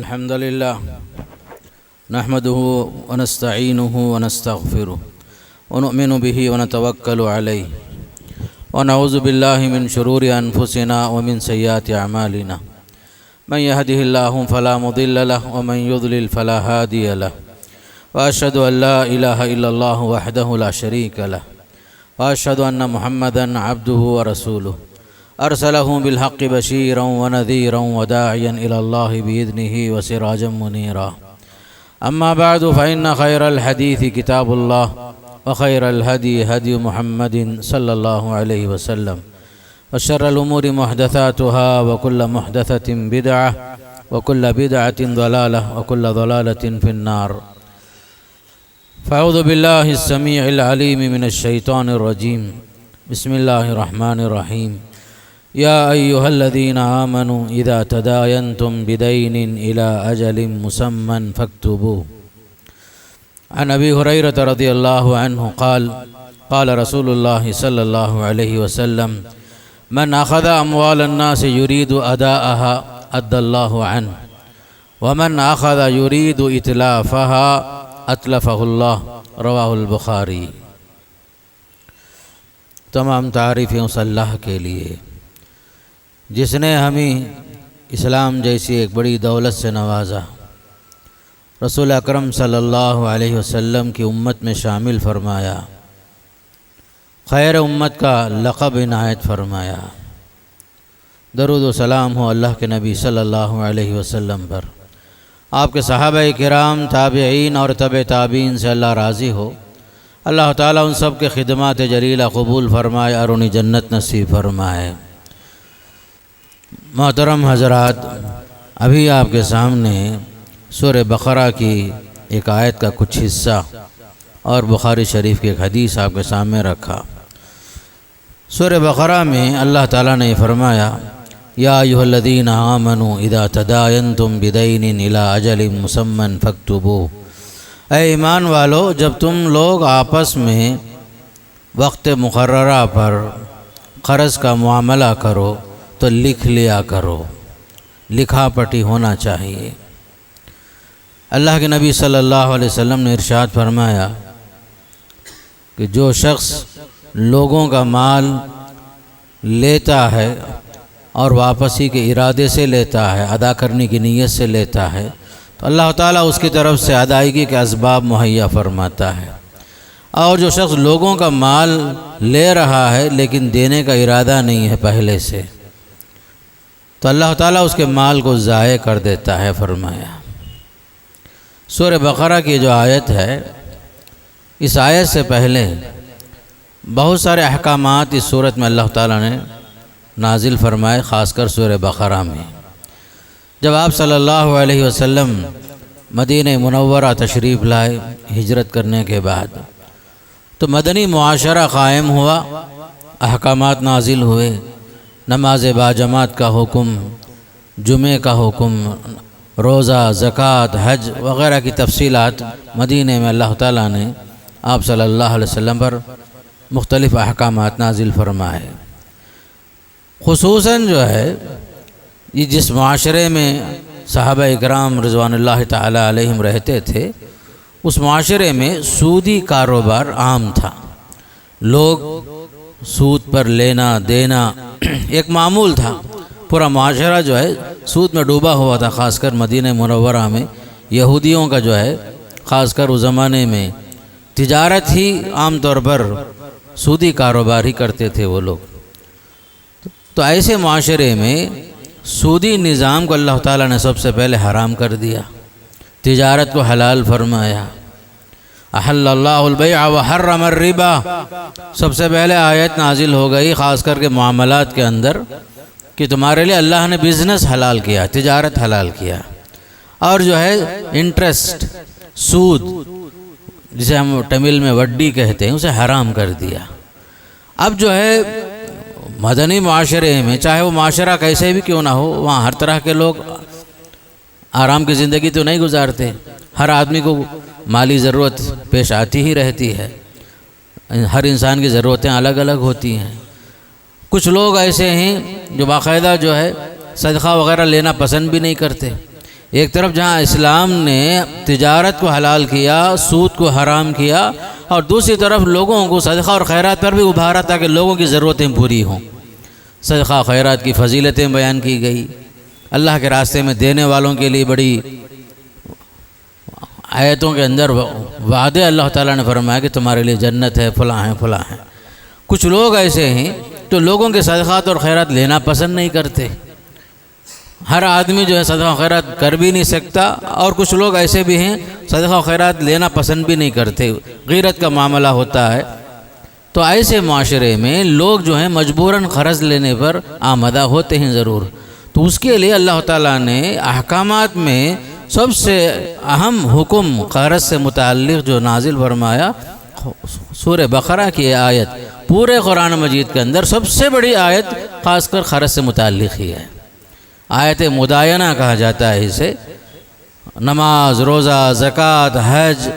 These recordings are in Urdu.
الحمد لله نحمده ونستعينه ونستغفره ونؤمن به ونتوكل عليه ونعوذ بالله من شرور أنفسنا ومن سيئات أعمالنا من يهده الله فلا مضل له ومن يضلل فلا هادي له وأشهد أن لا إله إلا الله وحده لا شريك له وأشهد أن محمدًا عبده ورسوله أرسله بالحق بشيرا ونذيرا وداعيا إلى الله بإذنه وسراجا منيرا أما بعد فإن خير الحديث كتاب الله وخير الهدي هدي محمد صلى الله عليه وسلم وشر الأمور محدثاتها وكل محدثة بدعة وكل بدعة ضلالة وكل ضلالة في النار فأعوذ بالله السميع العليم من الشيطان الرجيم بسم الله الرحمن الرحيم يا أيها الذين آمنوا إذا تداينتم بدين إلى أجل مسمى فاكتبوه عن أبي هريرة رضي الله عنه قال قال رسول الله صلى الله عليه وسلم من أخذ أموال الناس يريد أداءها أدى الله عنه ومن أخذ يريد إتلافها أتلفه الله رواہ البخاری۔ تمام تعریفیں اس اللہ کے لیے جس نے ہمیں اسلام جیسی ایک بڑی دولت سے نوازا، رسول اکرم صلی اللہ علیہ وسلم کی امت میں شامل فرمایا، خیر امت کا لقب عنایت فرمایا۔ درود و سلام ہو اللہ کے نبی صلی اللہ علیہ وسلم پر، آپ کے صحابہ کرام، تابعین اور تبع تابعین سے اللہ راضی ہو۔ اللہ تعالیٰ ان سب کے خدمات جلیلہ قبول فرمائے اور انہیں جنت نصیب فرمائے۔ محترم حضرات، ابھی آپ کے سامنے سورہ بقرہ کی ایک آیت کا کچھ حصہ اور بخاری شریف کی ایک حدیث آپ کے سامنے رکھا۔ سورہ بقرہ میں اللہ تعالیٰ نے فرمایا، یا ایھا الذین آمنوا اذا تداینتم بدین الی اجل مسمى فاکتبوہ، اے ایمان والو، جب تم لوگ آپس میں وقت مقررہ پر قرض کا معاملہ کرو تو لکھ لیا کرو، لکھا پٹی ہونا چاہیے۔ اللہ کے نبی صلی اللہ علیہ وسلم نے ارشاد فرمایا کہ جو شخص لوگوں کا مال لیتا ہے اور واپسی کے ارادے سے لیتا ہے، ادا کرنے کی نیت سے لیتا ہے، تو اللہ تعالیٰ اس کی طرف سے ادائیگی کے اسباب مہیا فرماتا ہے۔ اور جو شخص لوگوں کا مال لے رہا ہے لیکن دینے کا ارادہ نہیں ہے پہلے سے، تو اللہ تعالیٰ اس کے مال کو ضائع کر دیتا ہے فرمایا۔ سورہ بقرہ کی جو آیت ہے، اس آیت سے پہلے بہت سارے احکامات اس صورت میں اللہ تعالیٰ نے نازل فرمائے، خاص کر سورہ بقرہ میں۔ جب آپ صلی اللہ علیہ وسلم مدینہ منورہ تشریف لائے ہجرت کرنے کے بعد، تو مدنی معاشرہ قائم ہوا، احکامات نازل ہوئے، نماز باجماعت کا حکم، جمعے کا حکم، روزہ، زکوٰۃ، حج وغیرہ کی تفصیلات مدینہ میں اللہ تعالیٰ نے آپ صلی اللہ علیہ وسلم پر مختلف احکامات نازل فرمائے۔ خصوصاً جو ہے یہ جس معاشرے میں صحابہ اکرام رضوان اللہ تعالیٰ علیہم رہتے تھے، اس معاشرے میں سودی کاروبار عام تھا۔ لوگ سود پر لینا دینا ایک معمول تھا، پورا معاشرہ جو ہے سود میں ڈوبا ہوا تھا۔ خاص کر مدینہ منورہ میں یہودیوں کا جو ہے خاص کر اس زمانے میں تجارت ہی عام طور پر سودی کاروبار ہی کرتے تھے وہ لوگ۔ تو ایسے معاشرے میں سودی نظام کو اللہ تعالیٰ نے سب سے پہلے حرام کر دیا، تجارت کو حلال فرمایا۔ احل اللہ البیع وحرم الربا، سب سے پہلے آیت نازل ہو گئی خاص کر کے معاملات کے اندر کہ تمہارے لیے اللہ نے بزنس حلال کیا، تجارت حلال کیا، اور جو ہے انٹرسٹ، سود جسے ہم تمل میں وڈی کہتے ہیں، اسے حرام کر دیا۔ اب جو ہے مدنی معاشرے میں، چاہے وہ معاشرہ کیسے بھی کیوں نہ ہو، وہاں ہر طرح کے لوگ آرام کی زندگی تو نہیں گزارتے، ہر آدمی کو مالی ضرورت پیش آتی ہی رہتی ہے، ہر انسان کی ضرورتیں الگ الگ ہوتی ہیں۔ کچھ لوگ ایسے ہیں جو باقاعدہ جو ہے صدقہ وغیرہ لینا پسند بھی نہیں کرتے، ایک طرف جہاں اسلام نے تجارت کو حلال کیا، سود کو حرام کیا، اور دوسری طرف لوگوں کو صدقہ اور خیرات پر بھی ابھارا تاکہ لوگوں کی ضرورتیں پوری ہوں۔ صدقہ و خیرات کی فضیلتیں بیان کی گئی، اللہ کے راستے میں دینے والوں کے لیے بڑی آیتوں کے اندر وعدے اللہ تعالیٰ نے فرمایا کہ تمہارے لیے جنت ہے، فلاں ہیں فلاں ہیں۔ کچھ لوگ ایسے ہیں جو لوگوں کے صدقات اور خیرات لینا پسند نہیں کرتے، ہر آدمی جو ہے صدقہ و خیرات کر بھی نہیں سکتا، اور کچھ لوگ ایسے بھی ہیں صدقہ و خیرات لینا پسند بھی نہیں کرتے، غیرت کا معاملہ ہوتا ہے۔ تو ایسے معاشرے میں لوگ جو ہیں مجبوراً قرض لینے پر آمادہ ہوتے ہیں ضرور، تو اس کے لیے اللہ تعالیٰ نے احکامات میں سب سے اہم حکم قرض سے متعلق جو نازل فرمایا، سورہ بقرہ کی آیت پورے قرآن مجید کے اندر سب سے بڑی آیت خاص کر قرض سے متعلق ہی ہے۔ آیت مداینہ کہا جاتا ہے اسے۔ نماز، روزہ، زکوٰۃ، حج،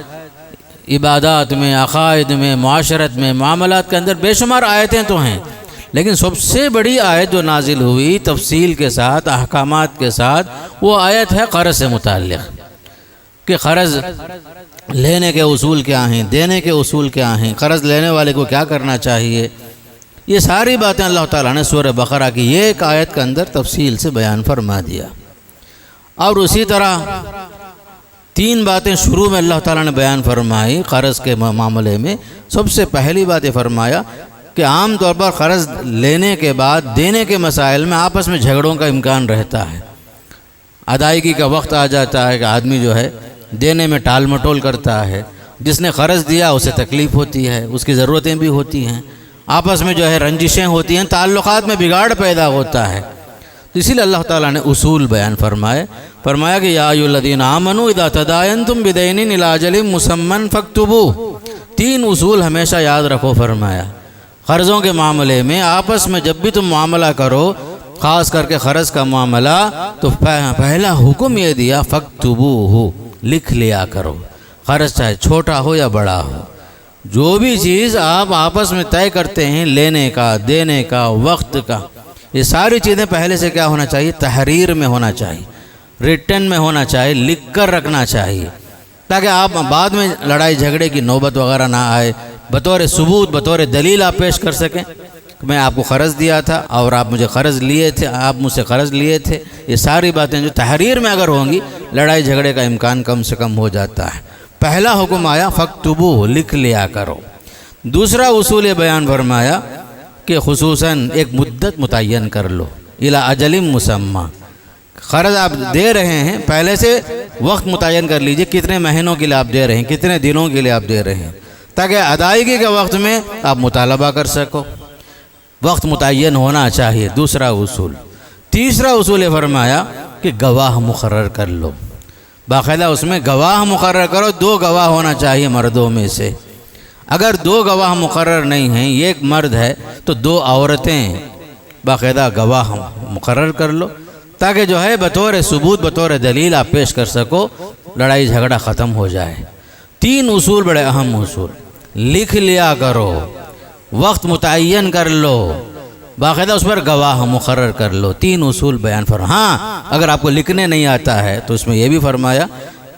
عبادات میں، عقائد میں، معاشرت میں، معاملات کے اندر بے شمار آیتیں تو ہیں، لیکن سب سے بڑی آیت جو نازل ہوئی تفصیل کے ساتھ، احکامات کے ساتھ، وہ آیت ہے قرض سے متعلق، کہ قرض لینے کے اصول کیا ہیں، دینے کے اصول کیا ہیں، قرض لینے والے کو کیا کرنا چاہیے۔ یہ ساری باتیں اللہ تعالیٰ نے سورہ بقرہ کی یہ ایک آیت کے اندر تفصیل سے بیان فرما دیا۔ اور اسی طرح 3 باتیں شروع میں اللہ تعالیٰ نے بیان فرمائی قرض کے معاملے میں۔ سب سے پہلی بات یہ فرمایا کہ عام طور پر قرض لینے کے بعد دینے کے مسائل میں آپس میں جھگڑوں کا امکان رہتا ہے۔ ادائیگی کا وقت آ جاتا ہے کہ آدمی جو ہے دینے میں ٹال مٹول کرتا ہے، جس نے قرض دیا اسے تکلیف ہوتی ہے، اس کی ضرورتیں بھی ہوتی ہیں، آپس میں جو ہے رنجشیں ہوتی ہیں، تعلقات میں بگاڑ پیدا ہوتا ہے۔ تو اسی لیے اللہ تعالیٰ نے اصول بیان فرمایا کہ یا ایھا الذین آمنوا اذا تداینتم بدین الی اجل مسمى فاکتبوہ۔ 3 اصول ہمیشہ یاد رکھو فرمایا۔ قرضوں کے معاملے میں آپس میں جب بھی تم معاملہ کرو، خاص کر کے قرض کا معاملہ، تو پہلا حکم یہ دیا فاکتبوہ، لکھ لیا کرو، قرض چاہے چھوٹا ہو یا بڑا ہو۔ جو بھی چیز آپ آپس میں طے کرتے ہیں، لینے کا، دینے کا، وقت کا، یہ ساری چیزیں پہلے سے کیا ہونا چاہیے؟ تحریر میں ہونا چاہیے، ریٹن میں ہونا چاہیے، لکھ کر رکھنا چاہیے، تاکہ آپ بعد میں لڑائی جھگڑے کی نوبت وغیرہ نہ آئے۔ بطور ثبوت، بطور دلیل آپ پیش کر سکیں کہ میں آپ کو قرض دیا تھا اور آپ مجھے قرض لیے تھے، آپ مجھ سے قرض لیے تھے۔ یہ ساری باتیں جو تحریر میں اگر ہوں گی، لڑائی جھگڑے کا امکان کم سے کم ہو جاتا ہے۔ پہلا حکم آیا فاکتبوہ، لکھ لیا کرو۔ دوسرا اصول یہ بیان فرمایا کہ خصوصاً ایک مدت متعین کر لو، الی اجل مسمى۔ قرض آپ دے رہے ہیں، پہلے سے وقت متعین کر لیجئے، کتنے مہینوں کے لیے آپ دے رہے ہیں، کتنے دنوں کے لیے آپ دے رہے ہیں، تاکہ ادائیگی کے وقت میں آپ مطالبہ کر سکو۔ وقت متعین ہونا چاہیے، دوسرا اصول۔ تیسرا اصول یہ فرمایا کہ گواہ مقرر کر لو، باقاعدہ اس میں گواہ مقرر کرو۔ 2 گواہ ہونا چاہیے مردوں میں سے۔ اگر 2 گواہ مقرر نہیں ہیں، ایک مرد ہے تو 2 عورتیں باقاعدہ گواہ مقرر کر لو، تاکہ جو ہے بطور ثبوت، بطور دلیل آپ پیش کر سکو، لڑائی جھگڑا ختم ہو جائے۔ 3 اصول بڑے اہم اصول۔ لکھ لیا کرو، وقت متعین کر لو، باقاعدہ اس پر گواہ مقرر کر لو۔ 3 اصول بیان ہاں اگر آپ کو لکھنے نہیں آتا ہے تو اس میں یہ بھی فرمایا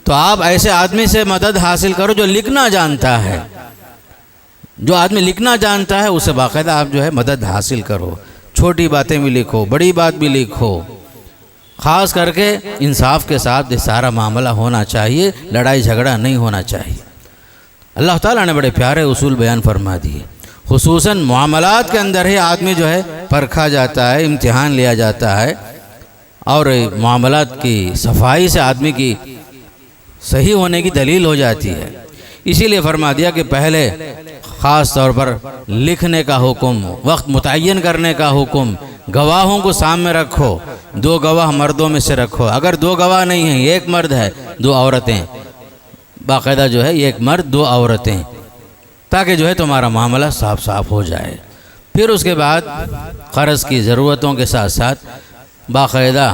تو آپ ایسے آدمی سے مدد حاصل کرو جو لکھنا جانتا ہے۔ جو آدمی لکھنا جانتا ہے اسے باقاعدہ آپ جو ہے مدد حاصل کرو۔ چھوٹی باتیں بھی لکھو، بڑی بات بھی لکھو، خاص کر کے انصاف کے ساتھ یہ سارا معاملہ ہونا چاہیے، لڑائی جھگڑا نہیں ہونا چاہیے۔ اللہ تعالیٰ نے بڑے پیارے اصول بیان فرما دیے۔ خصوصاً معاملات کے اندر ہی آدمی جو ہے پرکھا جاتا ہے، امتحان لیا جاتا ہے، اور معاملات کی صفائی سے آدمی کی صحیح ہونے کی دلیل ہو جاتی ہے۔ اسی لیے فرما دیا کہ پہلے خاص طور پر لکھنے کا حکم، وقت متعین کرنے کا حکم، گواہوں کو سامنے رکھو، 2 گواہ مردوں میں سے رکھو۔ اگر 2 گواہ نہیں ہیں، ایک مرد ہے 2 عورتیں، باقاعدہ جو ہے ایک مرد 2 عورتیں، تاکہ جو ہے تمہارا معاملہ صاف صاف ہو جائے۔ پھر اس کے بعد قرض کی ضرورتوں کے ساتھ ساتھ باقاعدہ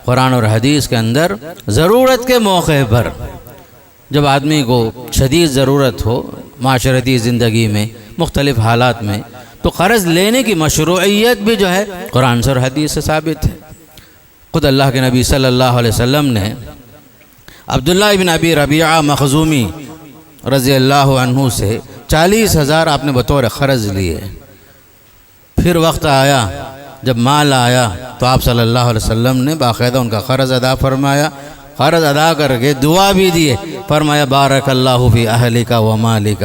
قرآن اور حدیث کے اندر ضرورت کے موقع پر، جب آدمی کو شدید ضرورت ہو معاشرتی زندگی میں، مختلف حالات میں، تو قرض لینے کی مشروعیت بھی جو ہے قرآن سے اور حدیث سے ثابت ہے۔ خود اللہ کے نبی صلی اللہ علیہ وسلم نے عبداللہ ابن ابی ربیعہ مخزومی رضی اللہ عنہ سے 40,000 آپ نے بطور قرض لیے۔ پھر وقت آیا جب مال آیا تو آپ صلی اللہ علیہ وسلم نے باقاعدہ ان کا قرض ادا فرمایا، قرض ادا کر کے دعا بھی دیے، فرمایا بارک اللہ فی اہلک و مالک،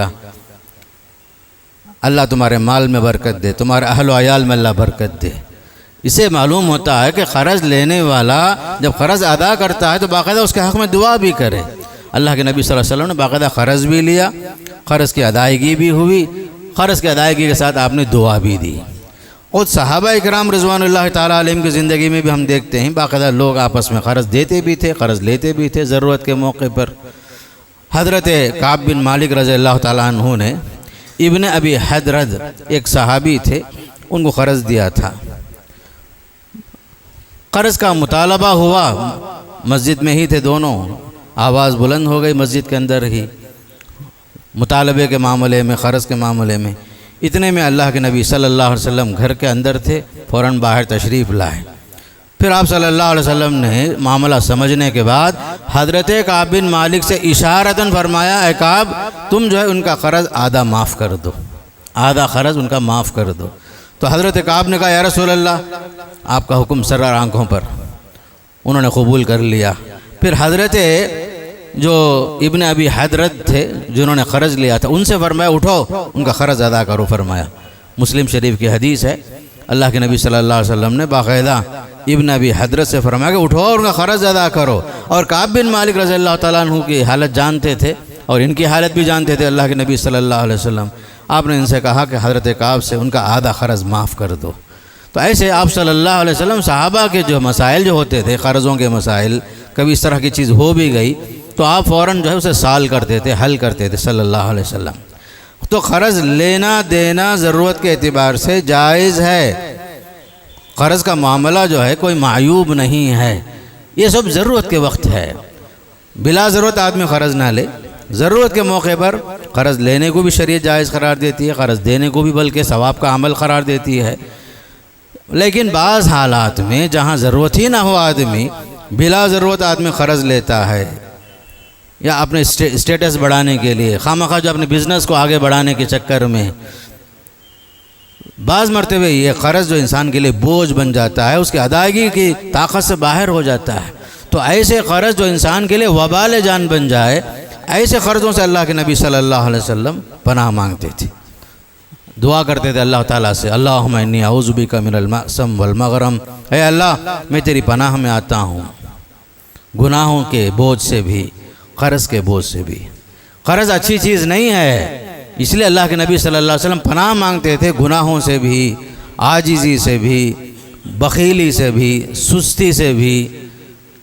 اللہ تمہارے مال میں برکت دے، تمہارے اہل و عیال میں اللہ برکت دے۔ اسے معلوم ہوتا ہے کہ قرض لینے والا جب قرض ادا کرتا ہے تو باقاعدہ اس کے حق میں دعا بھی کرے۔ اللہ کے نبی صلی اللہ علیہ وسلم نے باقاعدہ قرض بھی لیا، قرض کی ادائیگی بھی ہوئی، قرض کی ادائیگی کے ساتھ آپ نے دعا بھی دی۔ اور صحابہ اکرام رضوان اللہ تعالیٰ علیہم کی زندگی میں بھی ہم دیکھتے ہیں باقاعدہ لوگ آپس میں قرض دیتے بھی تھے، قرض لیتے بھی تھے ضرورت کے موقع پر۔ حضرت کعب بن مالک رضی اللہ تعالیٰ عنہ نے ابن ابی حدرد ایک صحابی تھے، ان کو قرض دیا تھا۔ قرض کا مطالبہ ہوا، مسجد میں ہی تھے دونوں، آواز بلند ہو گئی مسجد کے اندر ہی مطالبے کے معاملے میں، قرض کے معاملے میں۔ اتنے میں اللہ کے نبی صلی اللہ علیہ وسلم گھر کے اندر تھے، فوراً باہر تشریف لائے۔ پھر آپ صلی اللہ علیہ وسلم نے معاملہ سمجھنے کے بعد حضرت کعب بن مالک سے اشارتاً فرمایا، اے کعب تم جو ہے ان کا قرض آدھا معاف کر دو، آدھا قرض ان کا معاف کر دو۔ تو حضرت کعب نے کہا یا رسول اللہ آپ کا حکم سرار آنکھوں پر، انہوں نے قبول کر لیا۔ پھر حضرت جو ابن ابی حدرد تھے جنہوں نے قرض لیا تھا ان سے فرمایا اٹھو ان کا قرض ادا کرو، فرمایا۔ مسلم شریف کی حدیث ہے، اللہ کے نبی صلی اللہ علیہ وسلم نے باقاعدہ ابن ابی حدرد سے فرمایا کہ اٹھو اور ان کا قرض ادا کرو۔ اور کعب بن مالک رضی اللہ تعالیٰ عنہ کی حالت جانتے تھے اور ان کی حالت بھی جانتے تھے اللہ کے نبی صلی اللہ علیہ وسلم۔ آپ نے ان سے کہا کہ حضرت کعب سے ان کا آدھا قرض معاف کر دو۔ تو ایسے آپ صلی اللہ علیہ وسلم صحابہ کے جو مسائل جو ہوتے تھے، قرضوں کے مسائل، کبھی اس طرح کی چیز ہو بھی گئی تو آپ فوراً جو ہے اسے سال کرتے تھے، حل کرتے تھے صلی اللہ علیہ وسلم۔ تو قرض لینا دینا ضرورت کے اعتبار سے جائز ہے، قرض کا معاملہ جو ہے کوئی معیوب نہیں ہے، یہ سب ضرورت کے وقت ہے۔ بلا ضرورت آدمی قرض نہ لے، ضرورت کے موقع پر قرض لینے کو بھی شریعت جائز قرار دیتی ہے، قرض دینے کو بھی بلکہ ثواب کا عمل قرار دیتی ہے۔ لیکن بعض حالات میں جہاں ضرورت ہی نہ ہو آدمی بلا ضرورت آدمی قرض لیتا ہے، یا اپنے اسٹیٹس بڑھانے کے لیے، خواہ جو اپنے بزنس کو آگے بڑھانے کے چکر میں، بعض مرتبہ یہ قرض جو انسان کے لیے بوجھ بن جاتا ہے، اس کی ادائیگی کی طاقت سے باہر ہو جاتا ہے۔ تو ایسے قرض جو انسان کے لیے وبال جان بن جائے، ایسے قرضوں سے اللہ کے نبی صلی اللہ علیہ وسلم پناہ مانگتے تھے، دعا کرتے تھے اللہ تعالیٰ سے، اللہم انی اعوذ بک من المأثم والمغرم، اے اللہ میں تیری پناہ میں آتا ہوں گناہوں کے بوجھ سے بھی، قرض کے بوجھ سے بھی۔ قرض اچھی چیز نہیں ہے، اس لیے اللہ کے نبی صلی اللہ علیہ وسلم پناہ مانگتے تھے گناہوں سے بھی، عاجزی سے بھی، بخیلی سے بھی، سستی سے بھی،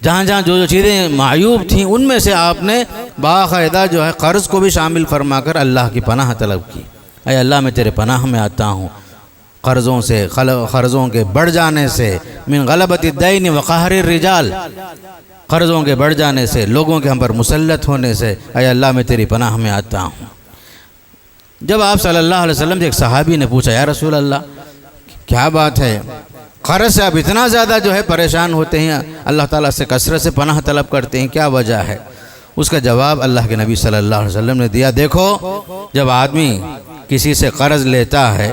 جہاں جہاں جو چیزیں معیوب تھیں ان میں سے آپ نے باقاعدہ جو ہے قرض کو بھی شامل فرما کر اللہ کی پناہ طلب کی۔ اے اللہ میں تیرے پناہ میں آتا ہوں قرضوں سے، قرضوں کے بڑھ جانے سے، من غلبۃ الدین وقہر الرجال، قرضوں کے بڑھ جانے سے، لوگوں کے ہم پر مسلط ہونے سے، اے اللہ میں تیری پناہ میں آتا ہوں۔ جب آپ صلی اللہ علیہ وسلم سے ایک صحابی نے پوچھا یا رسول اللہ کیا بات ہے، قرض سے آپ اتنا زیادہ جو ہے پریشان ہوتے ہیں، اللہ تعالیٰ سے کثرت سے پناہ طلب کرتے ہیں، کیا وجہ ہے؟ اس کا جواب اللہ کے نبی صلی اللہ علیہ وسلم نے دیا، دیکھو جب آدمی کسی سے قرض لیتا ہے،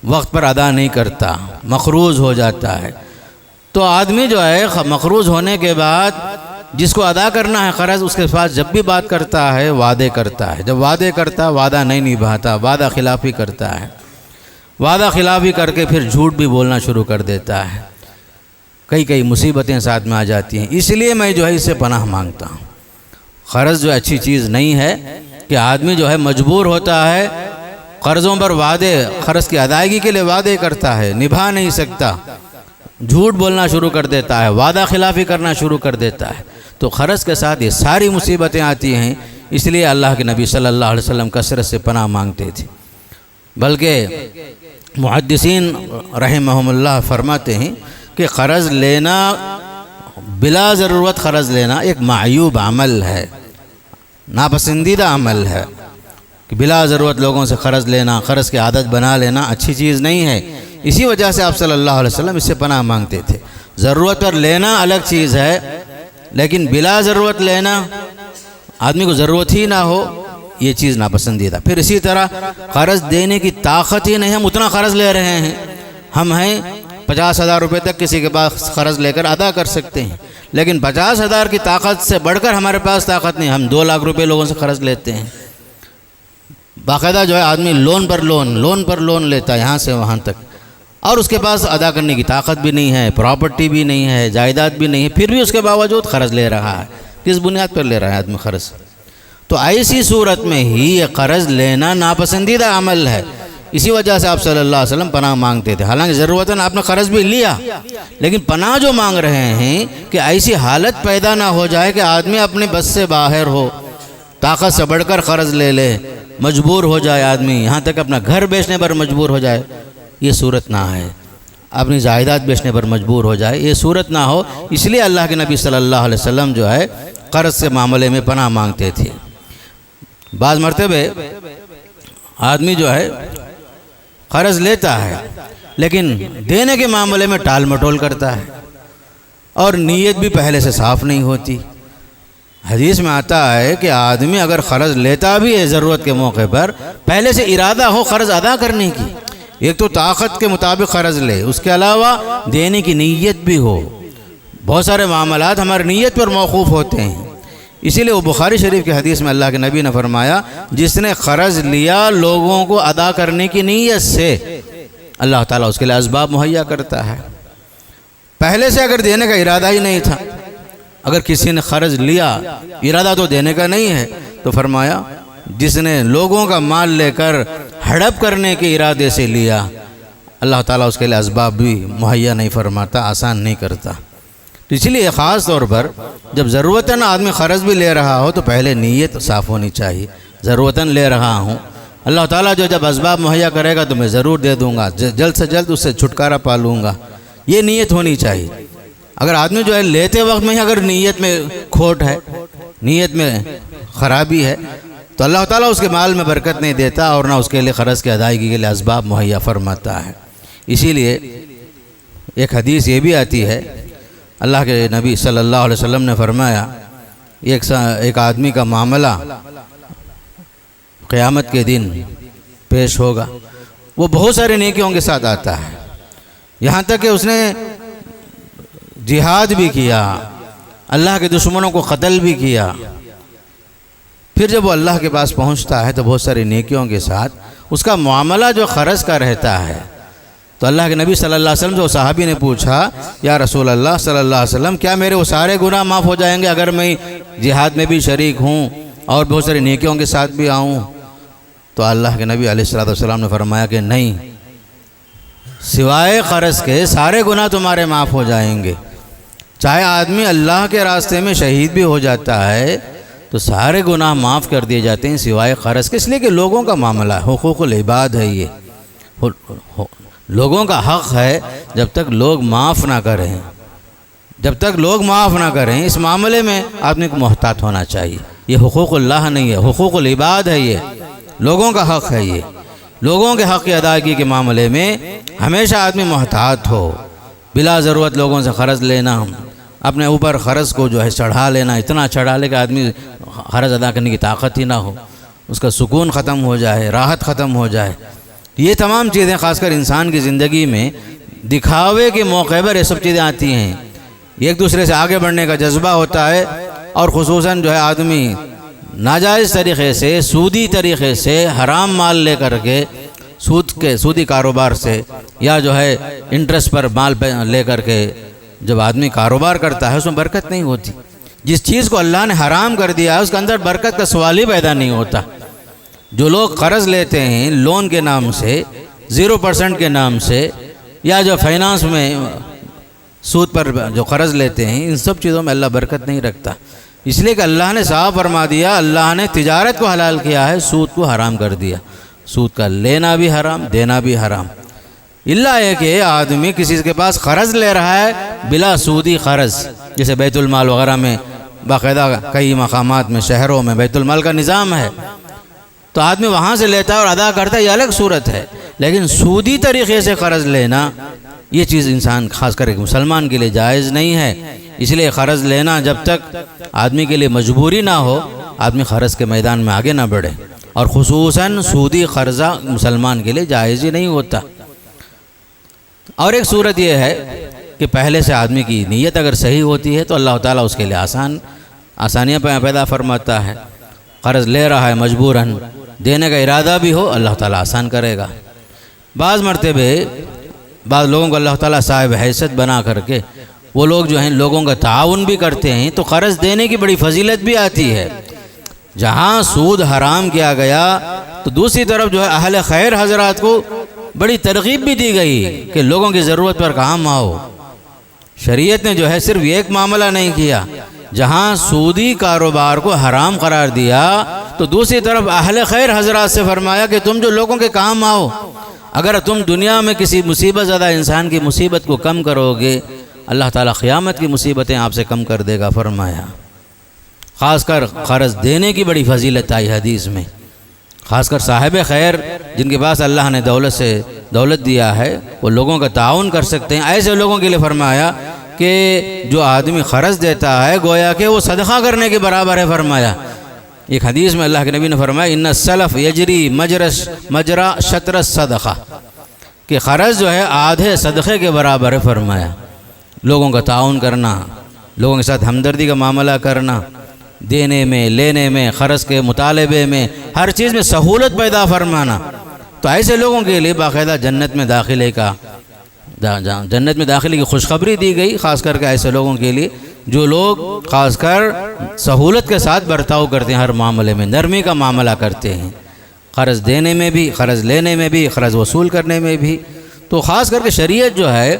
وقت پر ادا نہیں کرتا، مقروض ہو جاتا ہے، تو آدمی جو ہے مقروض ہونے کے بعد جس کو ادا کرنا ہے قرض، اس کے پاس جب بھی بات کرتا ہے وعدے کرتا ہے، جب وعدے کرتا وعدہ نہیں نبھاتا، وعدہ خلافی کرتا ہے، وعدہ خلافی کر کے پھر جھوٹ بھی بولنا شروع کر دیتا ہے، کئی مصیبتیں ساتھ میں آ جاتی ہیں۔ اس لیے میں جو ہے اس سے پناہ مانگتا ہوں۔ قرض جو اچھی چیز نہیں ہے کہ آدمی جو ہے مجبور ہوتا ہے، قرضوں پر وعدے، قرض کی ادائیگی کے لیے وعدے کرتا ہے، نبھا نہیں سکتا، جھوٹ بولنا شروع کر دیتا ہے، وعدہ خلافی کرنا شروع کر دیتا ہے، تو قرض کے ساتھ یہ ساری مصیبتیں آتی ہیں۔ اس لیے اللہ کے نبی صلی اللہ علیہ وسلم کثرت سے پناہ مانگتے تھے۔ بلکہ محدثین رحمہم اللہ فرماتے ہیں کہ قرض لینا، بلا ضرورت قرض لینا ایک معیوب عمل ہے، ناپسندیدہ عمل ہے، کہ بلا ضرورت لوگوں سے قرض لینا، قرض کی عادت بنا لینا اچھی چیز نہیں ہے۔ اسی وجہ سے آپ صلی اللہ علیہ وسلم اس سے پناہ مانگتے تھے۔ ضرورت پر لینا الگ چیز ہے، لیکن بلا ضرورت لینا، آدمی کو ضرورت ہی نہ ہو، یہ چیز ناپسندیدہ۔ پھر اسی طرح قرض دینے کی طاقت ہی نہیں، ہم اتنا قرض لے رہے ہیں، ہم ہیں 50,000 روپے تک کسی کے پاس قرض لے کر ادا کر سکتے ہیں، لیکن 50,000 کی طاقت سے بڑھ کر ہمارے پاس طاقت نہیں، ہم 2 لاکھ روپے لوگوں سے قرض لیتے ہیں۔ باقاعدہ جو ہے آدمی لون پر لون لیتا ہے یہاں سے وہاں تک، اور اس کے پاس ادا کرنے کی طاقت بھی نہیں ہے، پراپرٹی بھی نہیں ہے، جائیداد بھی نہیں ہے، پھر بھی اس کے باوجود قرض لے رہا ہے۔ کس بنیاد پر لے رہا ہے آدمی قرض؟ تو ایسی صورت میں ہی یہ قرض لینا ناپسندیدہ عمل ہے۔ اسی وجہ سے آپ صلی اللہ علیہ وسلم پناہ مانگتے تھے، حالانکہ ضرورتاً آپ نے قرض بھی لیا، لیکن پناہ جو مانگ رہے ہیں کہ ایسی حالت پیدا نہ ہو جائے کہ آدمی اپنے بس سے باہر ہو، طاقت سے بڑھ کر قرض لے لے، مجبور ہو جائے آدمی، یہاں تک اپنا گھر بیچنے پر مجبور ہو جائے، یہ صورت نہ ہے۔ اپنی جائیداد بیچنے پر مجبور ہو جائے، یہ صورت نہ ہو۔ اس لیے اللہ کے نبی صلی اللہ علیہ وسلم جو ہے قرض سے معاملے میں پناہ مانگتے تھے۔ بعض مرتبہ آدمی جو ہے قرض لیتا ہے لیکن دینے کے معاملے میں ٹال مٹول کرتا ہے، اور نیت بھی پہلے سے صاف نہیں ہوتی۔ حدیث میں آتا ہے کہ آدمی اگر قرض لیتا بھی ہے ضرورت کے موقع پر، پہلے سے ارادہ ہو قرض ادا کرنے کی، ایک تو طاقت کے مطابق قرض لے، اس کے علاوہ دینے کی نیت بھی ہو۔ بہت سارے معاملات ہماری نیت پر موقوف ہوتے ہیں، اسی لیے وہ بخاری شریف کی حدیث میں اللہ کے نبی نے فرمایا، جس نے قرض لیا لوگوں کو ادا کرنے کی نیت سے، اللہ تعالیٰ اس کے لیے اسباب مہیا کرتا ہے۔ پہلے سے اگر دینے کا ارادہ ہی نہیں تھا، اگر کسی نے قرض لیا، ارادہ تو دینے کا نہیں ہے، تو فرمایا جس نے لوگوں کا مال لے کر ہڑپ کرنے کے ارادے سے لیا، اللہ تعالیٰ اس کے لیے اسباب بھی مہیا نہیں فرماتا، آسان نہیں کرتا۔ تو اس لیے خاص طور پر جب ضرورتاً آدمی قرض بھی لے رہا ہو تو پہلے نیت صاف ہونی چاہیے، ضرورتاً لے رہا ہوں، اللہ تعالیٰ جو جب اسباب مہیا کرے گا تو میں ضرور دے دوں گا، جلد سے جلد اس سے چھٹکارا پا لوں گا، یہ نیت ہونی چاہیے۔ اگر آدمی جو ہے لیتے وقت میں اگر نیت میں کھوٹ ہے، نیت میں خرابی ہے، تو اللہ تعالیٰ اس کے مال میں برکت نہیں دیتا، اور نہ اس کے لیے قرض کی ادائیگی کے لیے اسباب مہیا فرماتا ہے۔ اسی لیے ایک حدیث یہ بھی آتی ہے، اللہ کے نبی صلی اللہ علیہ وسلم نے فرمایا، ایک آدمی کا معاملہ قیامت کے دن پیش ہوگا، وہ بہت سارے نیکیوں کے ساتھ آتا ہے، یہاں تک کہ اس نے جہاد بھی کیا، اللہ کے دشمنوں کو قتل بھی کیا۔ پھر جب وہ اللہ کے پاس پہنچتا ہے تو بہت ساری نیکیوں کے ساتھ اس کا معاملہ جو قرض کا رہتا ہے، تو اللہ کے نبی صلی اللہ علیہ وسلم سے صحابی نے پوچھا، یا رسول اللہ صلی اللہ علیہ وسلم، کیا میرے وہ سارے گناہ معاف ہو جائیں گے اگر میں جہاد میں بھی شریک ہوں اور بہت ساری نیکیوں کے ساتھ بھی آؤں؟ تو اللہ کے نبی علیہ السلام نے فرمایا کہ نہیں، سوائے قرض کے سارے گناہ تمہارے معاف ہو جائیں گے۔ چاہے آدمی اللہ کے راستے میں شہید بھی ہو جاتا ہے تو سارے گناہ معاف کر دیے جاتے ہیں سوائے قرض کے، اس لیے کہ لوگوں کا معاملہ ہے، حقوق العباد ہے، یہ لوگوں کا حق ہے۔ جب تک لوگ معاف نہ کریں، جب تک لوگ معاف نہ کریں، اس معاملے میں آدمی کو محتاط ہونا چاہیے۔ یہ حقوق اللہ نہیں ہے، حقوق العباد ہے، یہ لوگوں کا حق ہے۔ یہ لوگوں کے حق کی ادائیگی کے معاملے میں ہمیشہ آدمی محتاط ہو، بلا ضرورت لوگوں سے قرض لینا، اپنے اوپر قرض کو جو ہے چڑھا لینا، اتنا چڑھا لے کہ آدمی قرض ادا کرنے کی طاقت ہی نہ ہو، اس کا سکون ختم ہو جائے، راحت ختم ہو جائے۔ یہ تمام چیزیں خاص کر انسان کی زندگی میں دکھاوے کے موقع پر یہ سب چیزیں آتی ہیں، ایک دوسرے سے آگے بڑھنے کا جذبہ ہوتا ہے، اور خصوصاً جو ہے آدمی ناجائز طریقے سے، سودی طریقے سے، حرام مال لے کر کے، سودی کاروبار سے، یا جو ہے انٹرسٹ پر مال لے کر کے جب آدمی کاروبار کرتا ہے اس میں برکت نہیں ہوتی۔ جس چیز کو اللہ نے حرام کر دیا ہے اس کے اندر برکت کا سوال ہی پیدا نہیں ہوتا۔ جو لوگ قرض لیتے ہیں لون کے نام سے، 0% کے نام سے، یا جو فائنانس میں سود پر جو قرض لیتے ہیں، ان سب چیزوں میں اللہ برکت نہیں رکھتا، اس لیے کہ اللہ نے صاف فرما دیا، اللہ نے تجارت کو حلال کیا ہے، سود کو حرام کر دیا۔ سود کا لینا بھی حرام، دینا بھی حرام، اللہ ہے کہ آدمی کسی کے پاس قرض لے رہا ہے بلا سودی قرض، جیسے بیت المال وغیرہ میں باقاعدہ کئی مقامات میں، شہروں میں بیت المال کا نظام ہے، تو آدمی وہاں سے لیتا ہے اور ادا کرتا ہے، یہ الگ صورت ہے۔ لیکن سودی طریقے سے قرض لینا، یہ چیز انسان خاص کر ایک مسلمان کے لیے جائز نہیں ہے۔ اس لیے قرض لینا جب تک آدمی کے لیے مجبوری نہ ہو، آدمی قرض کے میدان میں آگے نہ بڑھے، اور خصوصاً سودی قرضہ مسلمان کے لیے جائز ہی نہیں ہوتا۔ اور ایک صورت یہ ہے کہ پہلے سے آدمی کی نیت اگر صحیح ہوتی ہے تو اللہ تعالیٰ اس کے لیے آسانیاں پیدا فرماتا ہے۔ قرض لے رہا ہے مجبوراً، دینے کا ارادہ بھی ہو، اللہ تعالیٰ آسان کرے گا۔ بعض مرتبہ بعض لوگوں کو اللہ تعالیٰ صاحب حیثیت بنا کر کے وہ لوگ جو ہیں لوگوں کا تعاون بھی کرتے ہیں، تو قرض دینے کی بڑی فضیلت بھی آتی ہے۔ جہاں سود حرام کیا گیا تو دوسری طرف جو ہے اہل خیر حضرات کو بڑی ترغیب بھی دی گئی کہ لوگوں کی ضرورت پر کام آؤ۔ شریعت نے جو ہے صرف ایک معاملہ نہیں کیا، جہاں سودی کاروبار کو حرام قرار دیا تو دوسری طرف اہل خیر حضرات سے فرمایا کہ تم جو لوگوں کے کام آؤ، اگر تم دنیا میں کسی مصیبت زدہ انسان کی مصیبت کو کم کرو گے، اللہ تعالیٰ قیامت کی مصیبتیں آپ سے کم کر دے گا فرمایا۔ خاص کر قرض دینے کی بڑی فضیلت آئی حدیث میں، خاص کر صاحب خیر جن کے پاس اللہ نے دولت دیا ہے، وہ لوگوں کا تعاون کر سکتے ہیں۔ ایسے لوگوں کے لیے فرمایا کہ جو آدمی قرض دیتا ہے گویا کہ وہ صدقہ کرنے کے برابر ہے فرمایا۔ ایک حدیث میں اللہ کے نبی نے فرمایا ان السلف یجری مجرا شطر الصدقہ، کہ قرض جو ہے آدھے صدقے کے برابر ہے فرمایا۔ لوگوں کا تعاون کرنا، لوگوں کے ساتھ ہمدردی کا معاملہ کرنا، دینے میں، لینے میں، قرض کے مطالبے میں، ہر چیز میں سہولت پیدا فرمانا، تو ایسے لوگوں کے لیے باقاعدہ جنت میں داخلے کی خوشخبری دی گئی، خاص کر کے ایسے لوگوں کے لیے جو لوگ خاص کر سہولت کے ساتھ برتاؤ کرتے ہیں، ہر معاملے میں نرمی کا معاملہ کرتے ہیں، قرض دینے میں بھی، قرض لینے میں بھی، قرض وصول کرنے میں بھی۔ تو خاص کر کے شریعت جو ہے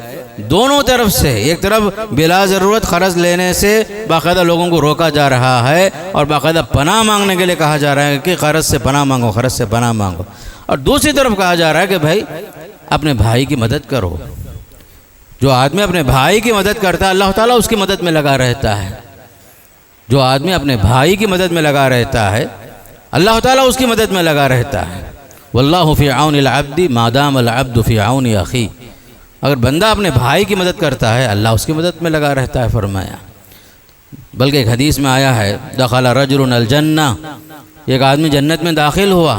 دونوں طرف سے، ایک طرف بلا ضرورت قرض لینے سے باقاعدہ لوگوں کو روکا جا رہا ہے اور باقاعدہ پناہ مانگنے کے لیے کہا جا رہا ہے کہ قرض سے پناہ مانگو، قرض سے پناہ مانگو، اور دوسری طرف کہا جا رہا ہے کہ بھائی اپنے بھائی کی مدد کرو۔ جو آدمی اپنے بھائی کی مدد کرتا ہے اللہ تعالیٰ اس کی مدد میں لگا رہتا ہے۔ جو آدمی اپنے بھائی کی مدد میں لگا رہتا ہے اللہ تعالیٰ اس کی مدد میں لگا رہتا ہے۔ واللہ فی عون العبد ما دام العبد فی عون اخی، اگر بندہ اپنے بھائی کی مدد کرتا ہے اللہ اس کی مدد میں لگا رہتا ہے فرمایا۔ بلکہ ایک حدیث میں آیا ہے دخل رجل الجنہ، ایک آدمی جنت میں داخل ہوا،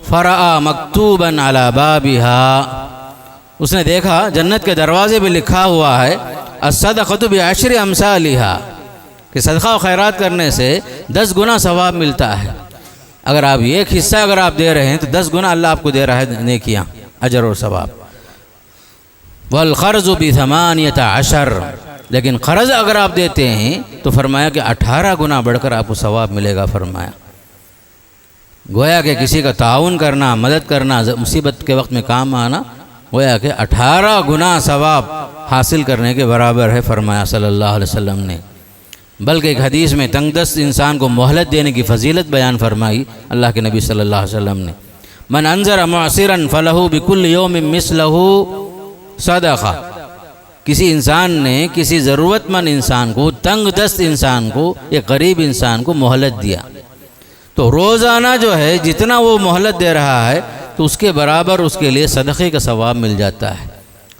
فرأى مکتوبا علی بابها، اس نے دیکھا جنت کے دروازے پہ لکھا ہوا ہے الصدقۃ بعشر امثالها، کہ صدقہ و خیرات کرنے سے 10 گنا ثواب ملتا ہے۔ اگر آپ ایک حصہ اگر آپ دے رہے ہیں تو 10 گنا اللہ آپ کو دے رہا ہے نیکیاں، اجر اور ثواب۔ والقرض ب18، لیکن قرض اگر آپ دیتے ہیں تو فرمایا کہ 18 گنا بڑھ کر آپ کو ثواب ملے گا فرمایا۔ گویا کہ کسی کا تعاون کرنا، مدد کرنا، مصیبت کے وقت میں کام آنا، گویا کہ 18 گنا ثواب حاصل کرنے کے برابر ہے فرمایا صلی اللہ علیہ وسلم نے۔ بلکہ ایک حدیث میں تنگ دست انسان کو مہلت دینے کی فضیلت بیان فرمائی اللہ کے نبی صلی اللہ علیہ وسلم نے، من انذر معسرا فلہ بکل یوم مثلہ صدقہ، کسی انسان نے کسی ضرورت مند انسان کو، تنگ دست انسان کو، ایک غریب انسان کو مہلت دیا تو روزانہ جو ہے جتنا وہ مہلت دے رہا ہے تو اس کے برابر اس کے لیے صدقے کا ثواب مل جاتا ہے۔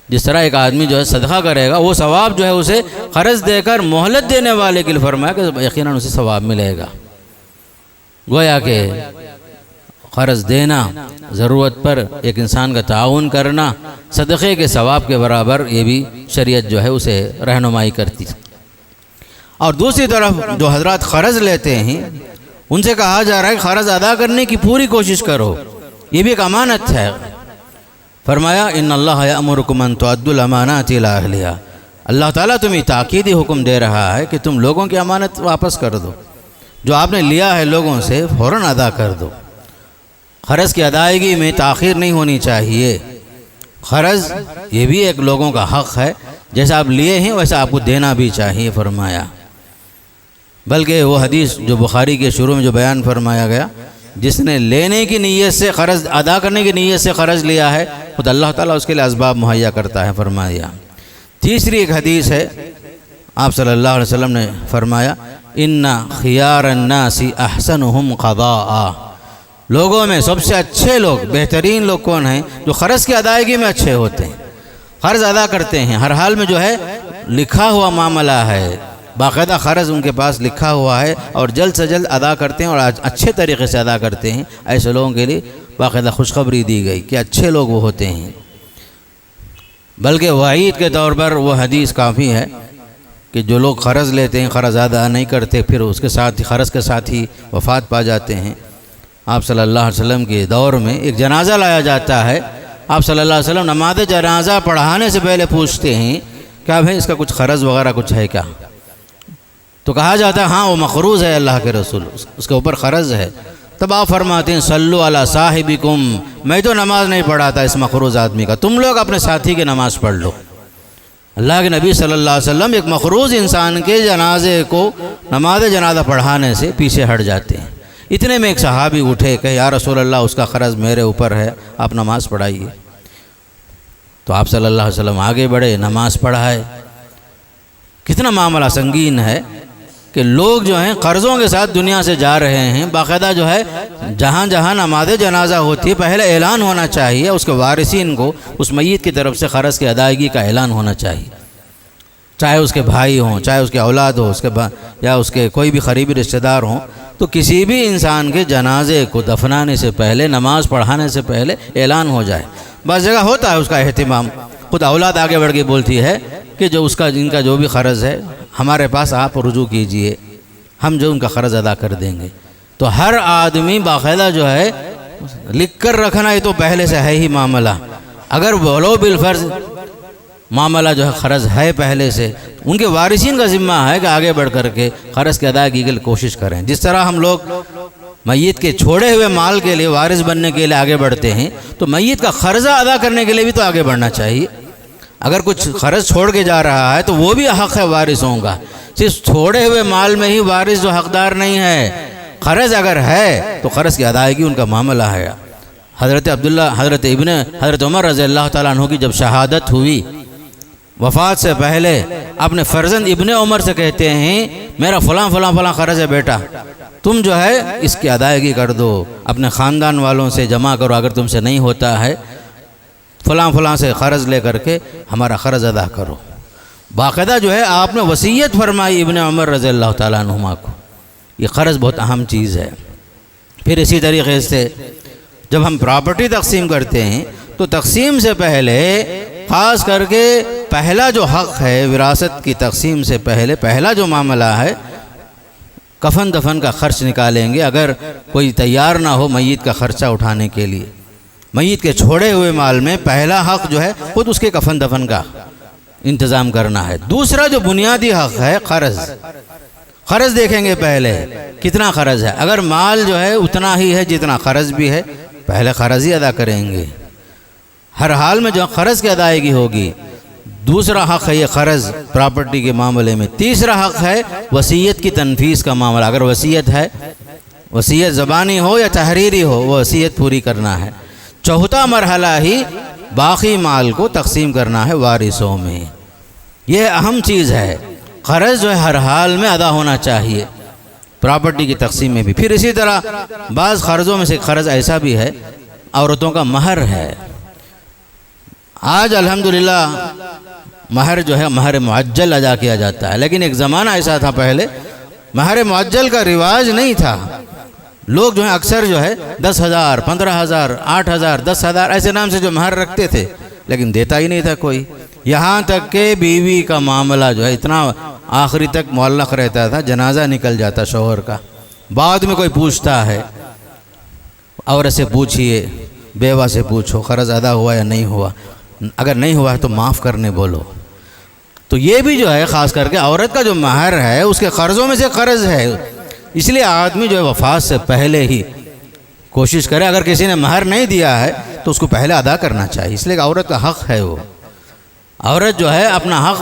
جس طرح ایک آدمی جو ہے صدقہ کرے گا وہ ثواب جو ہے اسے قرض دے کر مہلت دینے والے کے لیے فرمایا کہ یقیناً اسے ثواب ملے گا۔ گویا کہ قرض دینا، ضرورت پر ایک انسان کا تعاون کرنا، صدقے کے ثواب کے برابر، یہ بھی شریعت جو ہے اسے رہنمائی کرتی۔ اور دوسری طرف جو حضرات قرض لیتے ہیں ان سے کہا جا رہا ہے کہ قرض ادا کرنے کی پوری کوشش کرو، یہ بھی ایک امانت ہے۔ فرمایا ان اللہ یأمرکم ان تؤدوا الامانات الی اہلہا، اللہ تعالیٰ تمہیں تاکیدی حکم دے رہا ہے کہ تم لوگوں کی امانت واپس کر دو، جو آپ نے لیا ہے لوگوں سے فوراً ادا کر دو۔ قرض کی ادائیگی میں تاخیر نہیں ہونی چاہیے۔ قرض یہ بھی ایک لوگوں کا حق ہے، جیسا آپ لیے ہیں ویسا آپ کو دینا بھی چاہیے فرمایا۔ بلکہ وہ حدیث جو بخاری کے شروع میں جو بیان فرمایا گیا، جس نے لینے کی نیت سے قرض ادا کرنے کی نیت سے قرض لیا ہے خود اللہ تعالیٰ اس کے لیے اسباب مہیا کرتا ہے فرمایا۔ تیسری ایک حدیث ہے، آپ صلی اللہ علیہ وسلم نے فرمایا ان خیار الناس احسنهم قضاء، لوگوں میں سب سے اچھے لوگ، بہترین لوگ کون ہیں؟ جو قرض کی ادائیگی میں اچھے ہوتے ہیں۔ قرض ادا کرتے ہیں، ہر حال میں جو ہے لکھا ہوا معاملہ ہے، باقاعدہ قرض ان کے پاس لکھا ہوا ہے اور جلد سے جلد ادا کرتے ہیں اور اچھے طریقے سے ادا کرتے ہیں، ایسے لوگوں کے لیے باقاعدہ خوشخبری دی گئی کہ اچھے لوگ وہ ہوتے ہیں۔ بلکہ وعید کے طور پر وہ حدیث کافی ہے کہ جو لوگ قرض لیتے ہیں، قرض ادا نہیں کرتے، پھر اس کے ساتھ قرض کے ساتھ ہی وفات پا جاتے ہیں۔ آپ صلی اللہ علیہ وسلم کے دور میں ایک جنازہ لایا جاتا ہے، آپ صلی اللہ علیہ وسلم نماز جنازہ پڑھانے سے پہلے پوچھتے ہیں کیا بھائی اس کا کچھ قرض وغیرہ کچھ ہے کیا؟ تو کہا جاتا ہے ہاں وہ مقروض ہے اللہ کے رسول، اس کے اوپر قرض ہے۔ تب آپ فرماتے ہیں صلو علی صاحبکم، میں تو نماز نہیں پڑھاتا اس مقروض آدمی کا، تم لوگ اپنے ساتھی کی نماز پڑھ لو۔ اللہ کے نبی صلی اللہ علیہ وسلم ایک مقروض انسان کے جنازے کو نماز جنازہ پڑھانے سے پیچھے ہٹ جاتے ہیں۔ اتنے میں ایک صحابی اٹھے کہ یا رسول اللہ اس کا قرض میرے اوپر ہے، آپ نماز پڑھائیے۔ تو آپ صلی اللہ علیہ وسلم آگے بڑھے، نماز پڑھائے۔ کتنا معاملہ سنگین ہے کہ لوگ جو ہیں قرضوں کے ساتھ دنیا سے جا رہے ہیں۔ باقاعدہ جو ہے جہاں جہاں نماز جنازہ ہوتی ہے پہلے اعلان ہونا چاہیے، اس کے وارثین کو اس میت کی طرف سے قرض کی ادائیگی کا اعلان ہونا چاہیے، چاہے اس کے بھائی ہوں، چاہے اس کے اولاد ہو، یا اس کے کوئی بھی قریبی رشتہ دار ہوں۔ تو کسی بھی انسان کے جنازے کو دفنانے سے پہلے، نماز پڑھانے سے پہلے اعلان ہو جائے۔ بعض جگہ ہوتا ہے اس کا اہتمام، خود اولاد آگے بڑھ کے بولتی ہے کہ جو جن کا جو بھی قرض ہے ہمارے پاس آپ رجوع کیجئے، ہم جو ان کا قرض ادا کر دیں گے۔ تو ہر آدمی باقاعدہ جو ہے لکھ کر رکھنا، یہ تو پہلے سے ہے ہی معاملہ۔ اگر ولو بالفرض معاملہ جو ہے قرض ہے پہلے سے، ان کے وارثین کا ذمہ ہے کہ آگے بڑھ کر کے قرض کی ادائیگی کے لیے کوشش کریں۔ جس طرح ہم لوگ میت کے چھوڑے ہوئے مال کے لیے وارث بننے کے لیے آگے بڑھتے ہیں، تو میت کا قرضہ ادا کرنے کے لیے بھی تو آگے بڑھنا چاہیے۔ اگر کچھ قرض چھوڑ کے جا رہا ہے تو وہ بھی حق ہے وارثوں کا، صرف چھوڑے ہوئے مال میں ہی وارث جو حقدار نہیں ہے، قرض اگر ہے تو قرض کی ادائیگی ان کا معاملہ ہے۔ حضرت عمر رضی اللہ تعالیٰ عنہ کی جب شہادت ہوئی، وفات سے پہلے اپنے فرزند ابن عمر سے کہتے ہیں میرا فلاں فلاں فلاں قرض ہے بیٹا، تم جو ہے اس کی ادائیگی کر دو، اپنے خاندان والوں سے جمع کرو، اگر تم سے نہیں ہوتا ہے فلاں فلاں سے قرض لے کر کے ہمارا قرض ادا کرو۔ باقاعدہ جو ہے آپ نے وصیت فرمائی ابن عمر رضی اللہ تعالیٰ عنہما کو۔ یہ قرض بہت اہم چیز ہے۔ پھر اسی طریقے سے جب ہم پراپرٹی تقسیم کرتے ہیں تو تقسیم سے پہلے خاص کر کے پہلا جو حق ہے وراثت کی تقسیم سے پہلے، پہلا جو معاملہ ہے کفن دفن کا خرچ نکالیں گے۔ اگر کوئی تیار نہ ہو میت کا خرچہ اٹھانے کے لیے، میت کے چھوڑے ہوئے مال میں پہلا حق جو ہے خود اس کے کفن دفن کا انتظام کرنا ہے۔ دوسرا جو بنیادی حق ہے قرض دیکھیں گے پہلے کتنا قرض ہے۔ اگر مال جو ہے اتنا ہی ہے جتنا قرض بھی ہے، پہلے قرض ہی ادا کریں گے۔ ہر حال میں جو قرض کی ادائیگی ہوگی۔ دوسرا حق ہے یہ قرض پراپرٹی کے معاملے میں۔ تیسرا حق ہے وصیت کی تنفیذ کا معاملہ۔ اگر وصیت ہے، وصیت زبانی ہو یا تحریری ہو، وہ وصیت پوری کرنا ہے۔ چوتھا مرحلہ ہی باقی مال کو تقسیم کرنا ہے وارثوں میں۔ یہ اہم چیز ہے۔ قرض جو ہے ہر حال میں ادا ہونا چاہیے، پراپرٹی کی تقسیم میں بھی۔ پھر اسی طرح بعض قرضوں میں سے قرض ایسا بھی ہے عورتوں کا مہر ہے۔ آج الحمدللہ مہر جو ہے مہر معجل ادا کیا جاتا ہے، لیکن ایک زمانہ ایسا تھا پہلے مہر معجل کا رواج نہیں تھا۔ لوگ جو ہیں اکثر جو ہے 10,000 15,000 8,000 10,000 ایسے نام سے جو مہر رکھتے تھے، لیکن دیتا ہی نہیں تھا کوئی۔ یہاں تک کہ بیوی کا معاملہ جو ہے اتنا آخری تک معلق رہتا تھا، جنازہ نکل جاتا شوہر کا، بعد میں کوئی پوچھتا ہے، عورت سے پوچھئے، بیوہ سے پوچھو قرض ادا ہوا یا نہیں ہوا، اگر نہیں ہوا ہے تو معاف کرنے بولو۔ تو یہ بھی جو ہے خاص کر کے عورت کا جو مہر ہے اس کے قرضوں میں سے قرض ہے۔ اس لیے آدمی جو ہے وفات سے پہلے ہی کوشش کرے، اگر کسی نے مہر نہیں دیا ہے تو اس کو پہلے ادا کرنا چاہیے، اس لیے کہ عورت کا حق ہے۔ وہ عورت جو ہے اپنا حق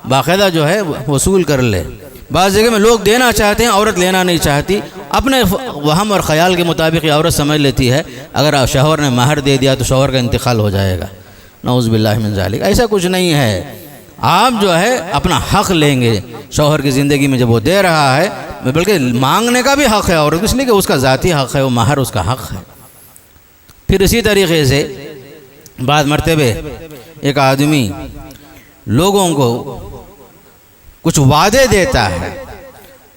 باقاعدہ جو ہے وصول کر لے۔ بعض جگہ میں لوگ دینا چاہتے ہیں، عورت لینا نہیں چاہتی، اپنے وہم اور خیال کے مطابق یہ عورت سمجھ لیتی ہے اگر شوہر نے مہر دے دیا تو شوہر کا انتقال ہو جائے گا، نعوذ باللہ من ذالک۔ ایسا کچھ نہیں ہے۔ آپ جو ہے اپنا حق لیں گے شوہر کی زندگی میں جب وہ دے رہا ہے، بلکہ مانگنے کا بھی حق ہے عورت، اس لیے کہ اس کا ذاتی حق ہے، وہ مہر اس کا حق ہے۔ پھر اسی طریقے سے بعض مرتبہ ایک آدمی لوگوں کو کچھ وعدے دیتا ہے،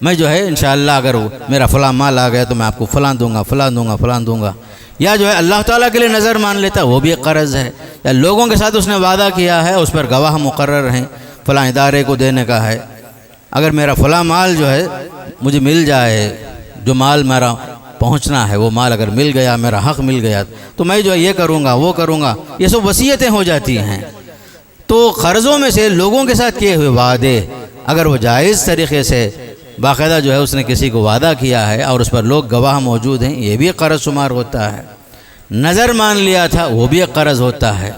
میں جو ہے انشاءاللہ اگر میرا فلاں مال آ گیا تو میں آپ کو فلاں دوں گا، فلاں دوں گا، فلاں دوں گا، یا جو ہے اللہ تعالیٰ کے لیے نظر مان لیتا ہے، وہ بھی ایک قرض ہے، یا لوگوں کے ساتھ اس نے وعدہ کیا ہے، اس پر گواہ مقرر ہیں، فلاں ادارے کو دینے کا ہے، اگر میرا فلاں مال جو ہے مجھے مل جائے، جو مال میرا پہنچنا ہے وہ مال اگر مل گیا، میرا حق مل گیا تو میں جو ہے یہ کروں گا، وہ کروں گا، یہ سب وصیتیں ہو جاتی ہیں۔ تو قرضوں میں سے لوگوں کے ساتھ کیے ہوئے وعدے اگر وہ جائز طریقے سے باقاعدہ جو ہے اس نے کسی کو وعدہ کیا ہے اور اس پر لوگ گواہ موجود ہیں، یہ بھی ایک قرض شمار ہوتا ہے۔ نظر مان لیا تھا، وہ بھی ایک قرض ہوتا ہے۔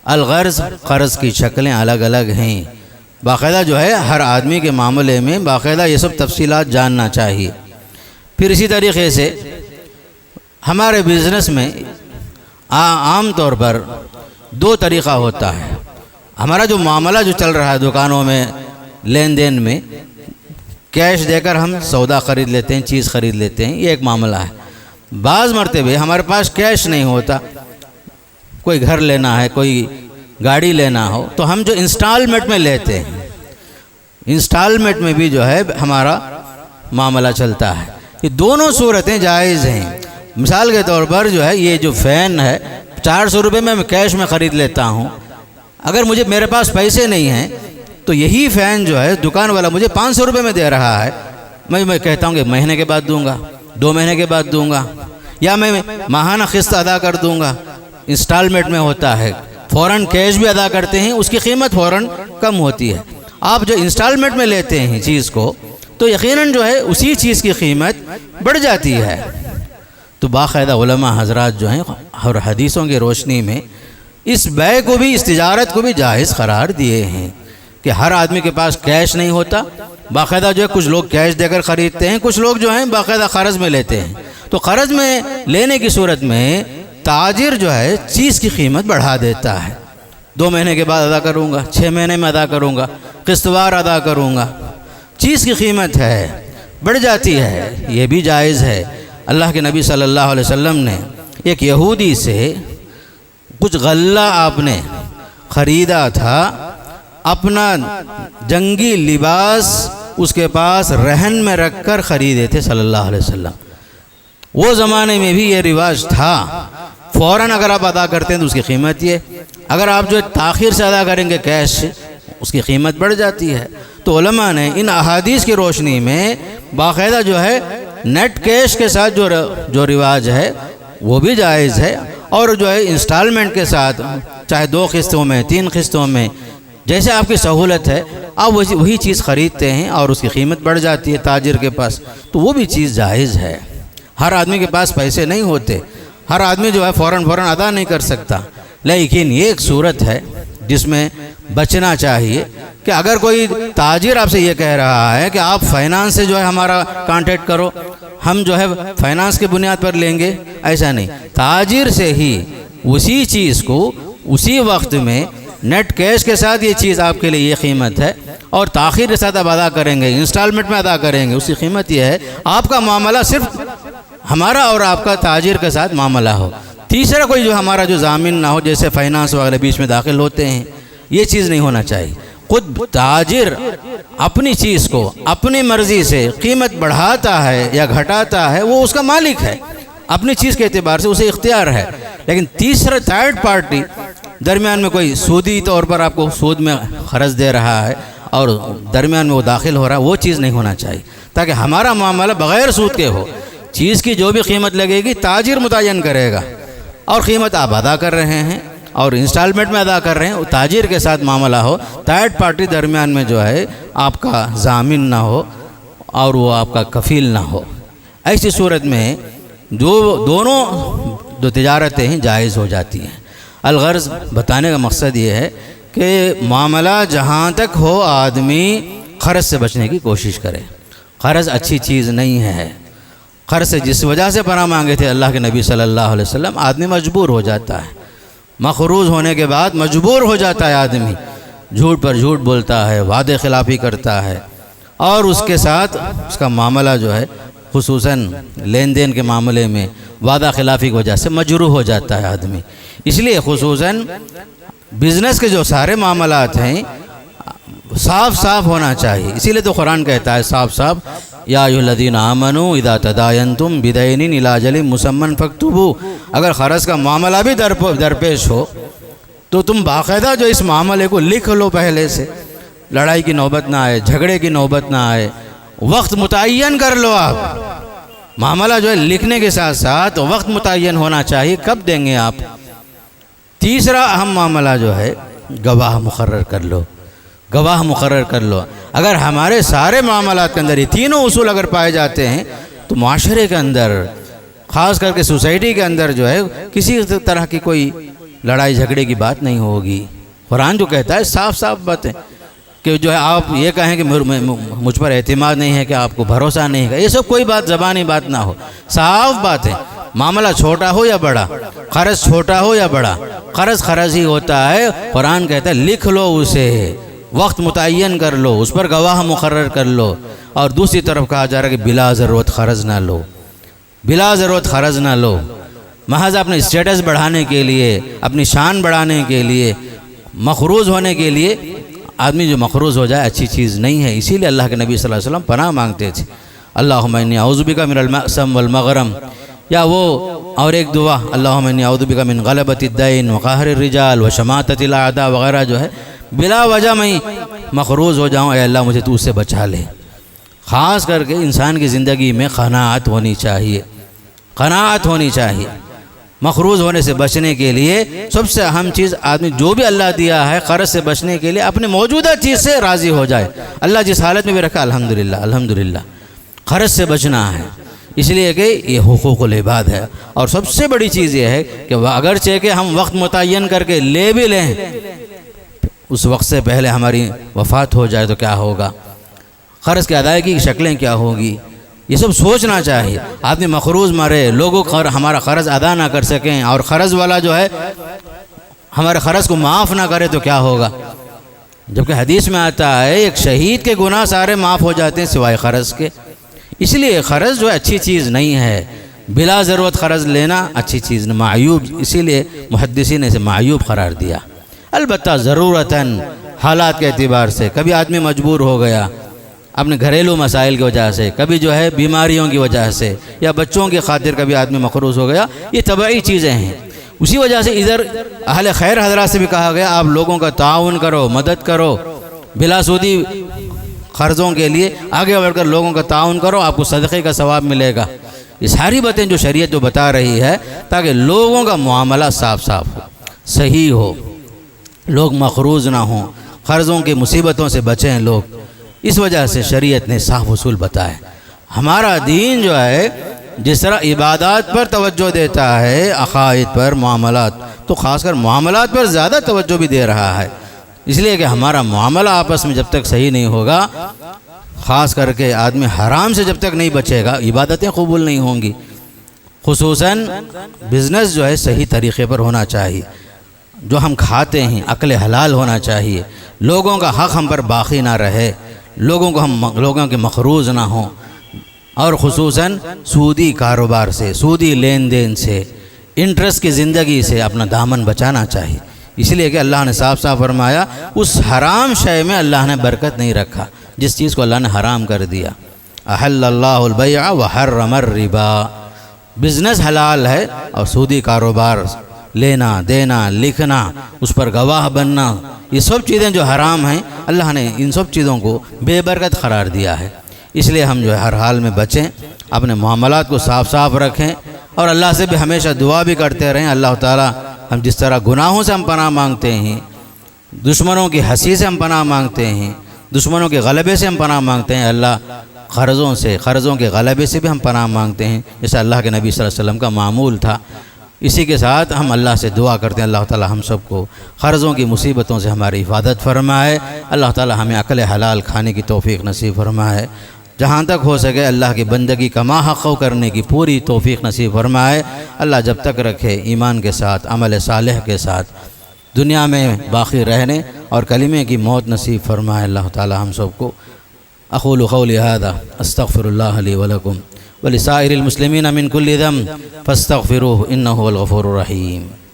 الغرض، قرض کی شکلیں الگ الگ ہیں، باقاعدہ جو ہے ہر آدمی کے معاملے میں باقاعدہ یہ سب تفصیلات جاننا چاہیے۔ پھر اسی طریقے سے ہمارے بزنس میں عام طور پر دو طریقہ ہوتا ہے۔ ہمارا جو معاملہ جو چل رہا ہے دکانوں میں، لین دین میں، کیش دے کر ہم سودا خرید لیتے ہیں، چیز خرید لیتے ہیں، یہ ایک معاملہ ہے۔ بعض مرتبہ ہمارے پاس کیش نہیں ہوتا، کوئی گھر لینا ہے، کوئی گاڑی لینا ہو، تو ہم جو انسٹالمنٹ میں لیتے ہیں، انسٹالمنٹ میں بھی جو ہے ہمارا معاملہ چلتا ہے۔ یہ دونوں صورتیں جائز ہیں۔ مثال کے طور پر جو ہے یہ جو فین ہے 400 روپے میں کیش میں خرید لیتا ہوں، اگر میرے پاس پیسے نہیں ہیں تو یہی فین جو ہے دکان والا مجھے 500 روپے میں دے رہا ہے، میں کہتا ہوں کہ مہینے کے بعد دوں گا، 2 مہینے کے بعد دوں گا، یا میں ماہانہ قسط ادا کر دوں گا۔ انسٹالمنٹ میں ہوتا ہے، فوراً کیش بھی ادا کرتے ہیں، اس کی قیمت فوراً کم ہوتی ہے۔ آپ جو انسٹالمنٹ میں لیتے ہیں چیز کو تو یقیناً جو ہے اسی چیز کی قیمت بڑھ جاتی ہے۔ تو باقاعدہ علماء حضرات جو ہیں اور حدیثوں کی روشنی میں اس بیع کو بھی، اس تجارت کو بھی جائز قرار دیے ہیں کہ ہر آدمی کے پاس کیش نہیں ہوتا، باقاعدہ جو ہے کچھ لوگ کیش دے کر خریدتے ہیں، کچھ لوگ جو ہیں باقاعدہ قرض میں لیتے ہیں۔ تو قرض میں لینے کی صورت میں تاجر جو ہے چیز کی قیمت بڑھا دیتا ہے، 2 مہینے کے بعد ادا کروں گا، 6 مہینے میں ادا کروں گا، قسط وار ادا کروں گا، چیز کی قیمت ہے بڑھ جاتی ہے، یہ بھی جائز ہے۔ اللہ کے نبی صلی اللہ علیہ وسلم نے ایک یہودی سے کچھ غلہ آپ نے خریدا تھا، اپنا جنگی لباس اس کے پاس رہن میں رکھ کر خریدے تھے صلی اللہ علیہ وسلم۔ وہ زمانے میں بھی یہ رواج تھا، فوراً اگر آپ ادا کرتے ہیں تو اس کی قیمت یہ، اگر آپ جو تاخیر سے ادا کریں گے کیش، اس کی قیمت بڑھ جاتی ہے۔ تو علماء نے ان احادیث کی روشنی میں باقاعدہ جو ہے نیٹ کیش کے ساتھ جو رواج ہے وہ بھی جائز ہے، اور جو ہے انسٹالمنٹ کے ساتھ چاہے 2 قسطوں میں، 3 قسطوں میں، جیسے آپ کی سہولت ہے آپ وہی چیز خریدتے ہیں اور اس کی قیمت بڑھ جاتی ہے تاجر کے پاس، تو وہ بھی چیز جائز ہے۔ ہر آدمی کے پاس پیسے نہیں ہوتے، ہر آدمی جو ہے فوراً ادا نہیں کر سکتا، لیکن یہ ایک صورت ہے جس میں بچنا چاہیے کہ اگر کوئی تاجر آپ سے یہ کہہ رہا ہے کہ آپ فائنانس سے جو ہے ہمارا کانٹیکٹ کرو، ہم جو ہے فائنانس کی بنیاد پر لیں گے، ایسا نہیں، تاجر سے ہی اسی چیز کو اسی وقت میں نیٹ کیش کے ساتھ یہ چیز آپ کے لیے یہ قیمت ہے، اور تاخیر کے ساتھ آپ ادا کریں گے، انسٹالمنٹ میں ادا کریں گے، اس کی قیمت یہ ہے۔ آپ کا معاملہ صرف ہمارا اور آپ کا تاجر کے ساتھ معاملہ ہو، تیسرا کوئی جو ہمارا جو ضامن نہ ہو، جیسے فائنانس وغیرہ بیچ میں داخل ہوتے ہیں، یہ چیز نہیں ہونا چاہیے۔ خود تاجر اپنی چیز کو اپنی مرضی سے قیمت بڑھاتا ہے یا گھٹاتا ہے، وہ اس کا مالک ہے، اپنی چیز کے اعتبار سے اسے اختیار ہے، لیکن تیسرا تھرڈ پارٹی درمیان میں کوئی سودی طور پر آپ کو سود میں قرض دے رہا ہے اور درمیان میں وہ داخل ہو رہا ہے، وہ چیز نہیں ہونا چاہیے، تاکہ ہمارا معاملہ بغیر سود کے ہو۔ چیز کی جو بھی قیمت لگے گی تاجر متعین کرے گا، اور قیمت آپ ادا کر رہے ہیں اور انسٹالمنٹ میں ادا کر رہے ہیں، تاجر کے ساتھ معاملہ ہو، تھرڈ پارٹی درمیان میں جو ہے آپ کا ضامن نہ ہو اور وہ آپ کا کفیل نہ ہو۔ ایسی صورت میں جو دونوں جو تجارتیں ہیں جائز ہو جاتی ہیں۔ الغرض بتانے کا مقصد یہ ہے کہ معاملہ جہاں تک ہو آدمی قرض سے بچنے کی کوشش کرے۔ قرض اچھی چیز نہیں ہے۔ قرض سے جس وجہ سے پناہ مانگے تھے اللہ کے نبی صلی اللہ علیہ وسلم، آدمی مجبور ہو جاتا ہے، مقروض ہونے کے بعد مجبور ہو جاتا ہے آدمی، جھوٹ پر جھوٹ بولتا ہے، وعدے خلافی کرتا ہے، اور اس کے ساتھ اس کا معاملہ جو ہے خصوصاً لین دین کے معاملے میں وعدہ خلافی کی وجہ سے مجروح ہو جاتا ہے آدمی. اس لیے خصوصاً بزنس کے جو سارے معاملات ہیں صاف صاف ہونا چاہیے. اسی لیے تو قرآن کہتا ہے صاف صاف یا ایھا الذین آمنوا اذا تداینتم بدین الی اجل مسمى فاکتبوا. اگر قرض کا معاملہ بھی درپیش ہو تو تم باقاعدہ جو اس معاملے کو لکھ لو پہلے سے. لڑائی کی نوبت نہ آئے, جھگڑے کی نوبت نہ آئے, وقت متعین کر لو. آپ معاملہ جو ہے لکھنے کے ساتھ ساتھ وقت متعین ہونا چاہیے کب دیں گے آپ. تیسرا اہم معاملہ جو ہے گواہ مقرر کر لو. گواہ مقرر کر لو. اگر ہمارے سارے معاملات کے اندر یہ تینوں اصول اگر پائے جاتے ہیں تو معاشرے کے اندر خاص کر کے سوسائٹی کے اندر جو ہے کسی طرح کی کوئی لڑائی جھگڑے کی بات نہیں ہوگی. قرآن جو کہتا ہے صاف صاف باتیں کہ جو ہے آپ یہ کہیں کہ مجھ پر اعتماد نہیں ہے, کہ آپ کو بھروسہ نہیں ہے, یہ سب کوئی بات زبانی بات نہ ہو. صاف بات ہے. معاملہ چھوٹا ہو یا بڑا, قرض چھوٹا ہو یا بڑا, قرض ہی ہوتا ہے. قرآن کہتا ہے لکھ لو اسے, وقت متعین کر لو, اس پر گواہ مقرر کر لو. اور دوسری طرف کہا جا رہا ہے کہ بلا ضرورت قرض نہ لو. بلا ضرورت قرض نہ لو. محض اپنے اسٹیٹس بڑھانے کے لیے, اپنی شان بڑھانے کے لیے, مقروض ہونے کے لیے آدمی جو مقروض ہو جائے اچھی چیز نہیں ہے. اسی لیے اللہ کے نبی صلی اللہ علیہ وسلم پناہ مانگتے تھے, اللہم انی اعوذ بک من المأثم والمغرم. یا وہ اور ایک دعا اللہم انی اعوذ بک من غلبۃ الدین وقہر الرجال وشماتۃ الاعداء وغیرہ جو ہے بلا وجہ میں مقروض ہو جاؤں, اے اللہ مجھے تو اس سے بچا لے. خاص کر کے انسان کی زندگی میں قناعت ہونی چاہیے. قناعت ہونی چاہیے. مقروض ہونے سے بچنے کے لیے سب سے اہم چیز آدمی جو بھی اللہ دیا ہے قرض سے بچنے کے لیے اپنے موجودہ چیز سے راضی ہو جائے. اللہ جس حالت میں بھی رکھا الحمدللہ الحمدللہ. قرض سے بچنا ہے اس لیے کہ یہ حقوق العباد ہے. اور سب سے بڑی چیز یہ ہے کہ اگرچہ کہ ہم وقت متعین کر کے لے بھی لیں, اس وقت سے پہلے ہماری وفات ہو جائے تو کیا ہوگا, قرض کی ادائیگی کی شکلیں کیا ہوگی, یہ سب سوچنا چاہیے. آدمی مقروض مرے, لوگوں ہمارا قرض ادا نہ کر سکیں اور قرض والا جو ہے ہمارے قرض کو معاف نہ کرے تو کیا ہوگا. جبکہ حدیث میں آتا ہے ایک شہید کے گناہ سارے معاف ہو جاتے ہیں سوائے قرض کے. اس لیے قرض جو ہے اچھی چیز نہیں ہے. بلا ضرورت قرض لینا اچھی چیز نہیں, معیوب. اسی لیے محدثین نے اسے معیوب قرار دیا. البتہ ضرورتاً حالات کے اعتبار سے کبھی آدمی مجبور ہو گیا اپنے گھریلو مسائل کی وجہ سے, کبھی جو ہے بیماریوں کی وجہ سے, یا بچوں کی خاطر کبھی آدمی مقروض ہو گیا, یہ طبعی چیزیں ہیں. اسی وجہ سے ادھر اہل خیر حضرات سے بھی کہا گیا آپ لوگوں کا تعاون کرو, مدد کرو, بلا سودی قرضوں کے لیے آگے بڑھ کر لوگوں کا تعاون کرو, آپ کو صدقے کا ثواب ملے گا. یہ ساری باتیں جو شریعت جو بتا رہی ہے تاکہ لوگوں کا معاملہ صاف صاف ہو, صحیح ہو, لوگ مقروض نہ ہوں, قرضوں کی مصیبتوں سے بچیں لوگ. اس وجہ سے شریعت نے صاف اصول بتائے. ہمارا دین جو ہے جس طرح عبادات پر توجہ دیتا ہے, عقائد پر, معاملات, تو خاص کر معاملات پر زیادہ توجہ بھی دے رہا ہے. اس لیے کہ ہمارا معاملہ آپس میں جب تک صحیح نہیں ہوگا, خاص کر کے آدمی حرام سے جب تک نہیں بچے گا, عبادتیں قبول نہیں ہوں گی. خصوصاً بزنس جو ہے صحیح طریقے پر ہونا چاہیے. جو ہم کھاتے ہیں عقل حلال ہونا چاہیے. لوگوں کا حق ہم پر باقی نہ رہے, لوگوں کے مقروض نہ ہوں. اور خصوصاً سودی کاروبار سے, سودی لین دین سے, انٹرسٹ کی زندگی سے اپنا دامن بچانا چاہیے. اس لیے کہ اللہ نے صاف صاف فرمایا اس حرام شے میں اللہ نے برکت نہیں رکھا جس چیز کو اللہ نے حرام کر دیا. احل اللہ البیع وحرم الربا. بزنس حلال ہے اور سودی کاروبار, لینا دینا, لکھنا, اس پر گواہ بننا, یہ سب چیزیں جو حرام ہیں اللہ نے ان سب چیزوں کو بے برکت قرار دیا ہے. اس لیے ہم جو ہے ہر حال میں بچیں, اپنے معاملات کو صاف صاف رکھیں, اور اللہ سے بھی ہمیشہ دعا بھی کرتے رہیں. اللہ تعالیٰ ہم جس طرح گناہوں سے ہم پناہ مانگتے ہیں, دشمنوں کی ہنسی سے ہم پناہ مانگتے ہیں, دشمنوں کے غلبے سے ہم پناہ مانگتے ہیں, اللہ قرضوں کے غلبے سے بھی ہم پناہ مانگتے ہیں جیسا اللہ کے نبی صلی اللہ علیہ وسلم کا معمول تھا. اسی کے ساتھ ہم اللہ سے دعا کرتے ہیں اللہ تعالیٰ ہم سب کو قرضوں کی مصیبتوں سے ہماری حفاظت فرمائے. اللہ تعالیٰ ہمیں عقل حلال کھانے کی توفیق نصیب فرمائے. جہاں تک ہو سکے اللہ کی بندگی کا ماحق کرنے کی پوری توفیق نصیب فرمائے. اللہ جب تک رکھے ایمان کے ساتھ, عمل صالح کے ساتھ, دنیا میں باقی رہنے اور کلمے کی موت نصیب فرمائے اللہ تعالیٰ ہم سب کو. اقول قولی ھذا استغفر اللہ لی ولکم ولسائر المسلمین من کل ذنب فاستغفروه انه هو الغفور الرحیم۔